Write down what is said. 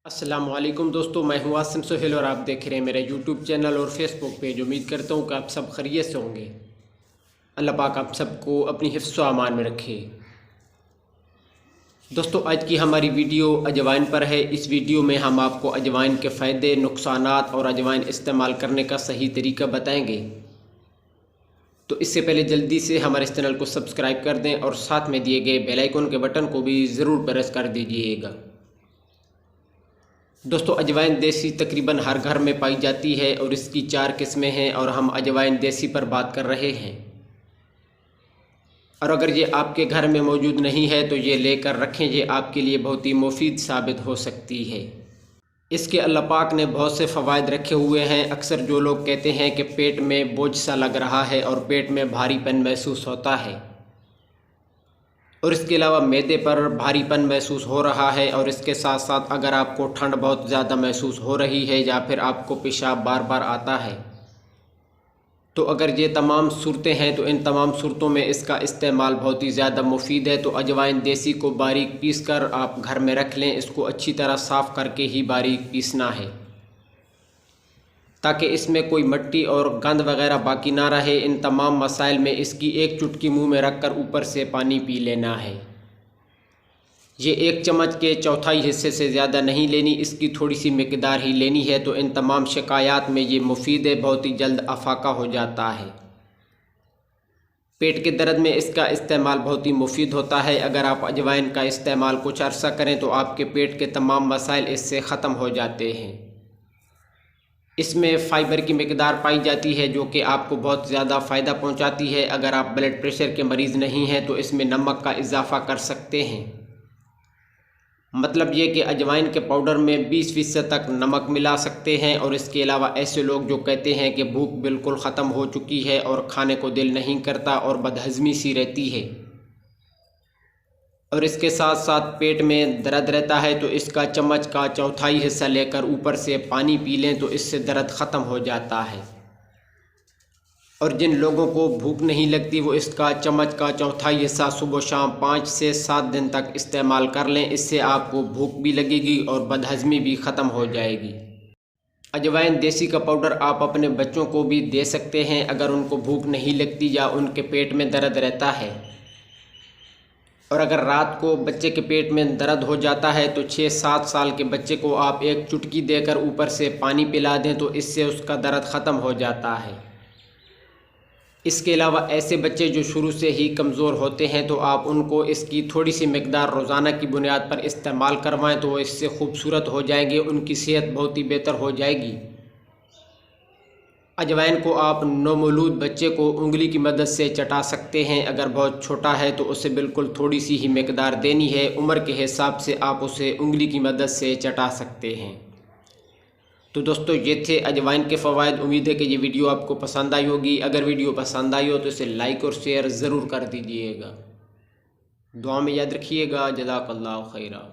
अस्सलाम वालेकुम दोस्तों, मैं हूं आसिम सोहेल और आप देख रहे हैं मेरा यूट्यूब चैनल और फेसबुक पेज। उम्मीद करता हूं कि आप सब खैरियत से होंगे। अल्लाह पाक आप सबको अपनी हिफ्ज़ व अमान में रखे। दोस्तों, आज की हमारी वीडियो अजवाइन पर है। इस वीडियो में हम आपको अजवाइन के फ़ायदे, नुकसानात और अजवाइन इस्तेमाल करने का सही तरीका बताएँगे। तो इससे पहले जल्दी से हमारे इस चैनल को सब्सक्राइब कर दें और साथ में दिए गए बेल आइकन के बटन को भी ज़रूर प्रेस कर दीजिएगा। दोस्तों, अजवाइन देसी तकरीबन हर घर में पाई जाती है और इसकी 4 किस्में हैं और हम अजवाइन देसी पर बात कर रहे हैं। और अगर ये आपके घर में मौजूद नहीं है तो ये लेकर रखें, ये आपके लिए बहुत ही मुफीद साबित हो सकती है। इसके अल्लाह पाक ने बहुत से फ़वाइद रखे हुए हैं। अक्सर जो लोग कहते हैं कि पेट में बोझ सा लग रहा है और पेट में भारीपन महसूस होता है और इसके अलावा मैदे पर भारीपन महसूस हो रहा है और इसके साथ साथ अगर आपको ठंड बहुत ज़्यादा महसूस हो रही है या फिर आपको पेशाब बार बार आता है, तो अगर ये तमाम सूरतें हैं तो इन तमाम सूरतों में इसका इस्तेमाल बहुत ही ज़्यादा मुफीद है। तो अजवाइन देसी को बारीक पीस कर आप घर में रख लें। इसको अच्छी तरह साफ़ करके ही बारीक पीसना है ताकि इसमें कोई मिट्टी और गंद वगैरह बाकी ना रहे। इन तमाम मसाइल में इसकी एक चुटकी मुंह में रखकर ऊपर से पानी पी लेना है। ये 1 चम्मच के चौथाई हिस्से से ज़्यादा नहीं लेनी, इसकी थोड़ी सी मिकदार ही लेनी है। तो इन तमाम शिकायत में ये मुफीद है, बहुत ही जल्द अफाका हो जाता है। पेट के दर्द में इसका इस्तेमाल बहुत ही मुफीद होता है। अगर आप अजवाइन का इस्तेमाल कुछ अरसा करें तो आपके पेट के तमाम मसाइल इससे ख़त्म हो जाते हैं। इसमें फ़ाइबर की मिकदार पाई जाती है जो कि आपको बहुत ज़्यादा फ़ायदा पहुंचाती है। अगर आप ब्लड प्रेशर के मरीज़ नहीं हैं तो इसमें नमक का इजाफ़ा कर सकते हैं। मतलब ये कि अजवाइन के पाउडर में 20% तक नमक मिला सकते हैं। और इसके अलावा ऐसे लोग जो कहते हैं कि भूख बिल्कुल ख़त्म हो चुकी है और खाने को दिल नहीं करता और बदहज़मी सी रहती है और इसके साथ साथ पेट में दर्द रहता है, तो इसका चम्मच का चौथाई हिस्सा लेकर ऊपर से पानी पी लें तो इससे दर्द ख़त्म हो जाता है। और जिन लोगों को भूख नहीं लगती वो इसका चम्मच का चौथाई हिस्सा सुबह शाम 5 से 7 दिन तक इस्तेमाल कर लें। इससे आपको भूख भी लगेगी और बदहज़मी भी ख़त्म हो जाएगी। अजवाइन देसी का पाउडर आप अपने बच्चों को भी दे सकते हैं अगर उनको भूख नहीं लगती या उनके पेट में दर्द रहता है। और अगर रात को बच्चे के पेट में दर्द हो जाता है तो 6-7 साल के बच्चे को आप एक चुटकी देकर ऊपर से पानी पिला दें तो इससे उसका दर्द ख़त्म हो जाता है। इसके अलावा ऐसे बच्चे जो शुरू से ही कमज़ोर होते हैं तो आप उनको इसकी थोड़ी सी मिकदार रोज़ाना की बुनियाद पर इस्तेमाल करवाएं तो इससे खूबसूरत हो जाएंगे, उनकी सेहत बहुत ही बेहतर हो जाएगी। अजवाइन को आप नौमौलूद बच्चे को उंगली की मदद से चटा सकते हैं। अगर बहुत छोटा है तो उसे बिल्कुल थोड़ी सी ही मिकदार देनी है। उम्र के हिसाब से आप उसे उंगली की मदद से चटा सकते हैं। तो दोस्तों, ये थे अजवाइन के फ़वाइद। उम्मीद है कि ये वीडियो आपको पसंद आई होगी। अगर वीडियो पसंद आई हो तो इसे लाइक और शेयर ज़रूर कर दीजिएगा। दुआ में याद रखिएगा। जज़ाकल्लाहु खैरा।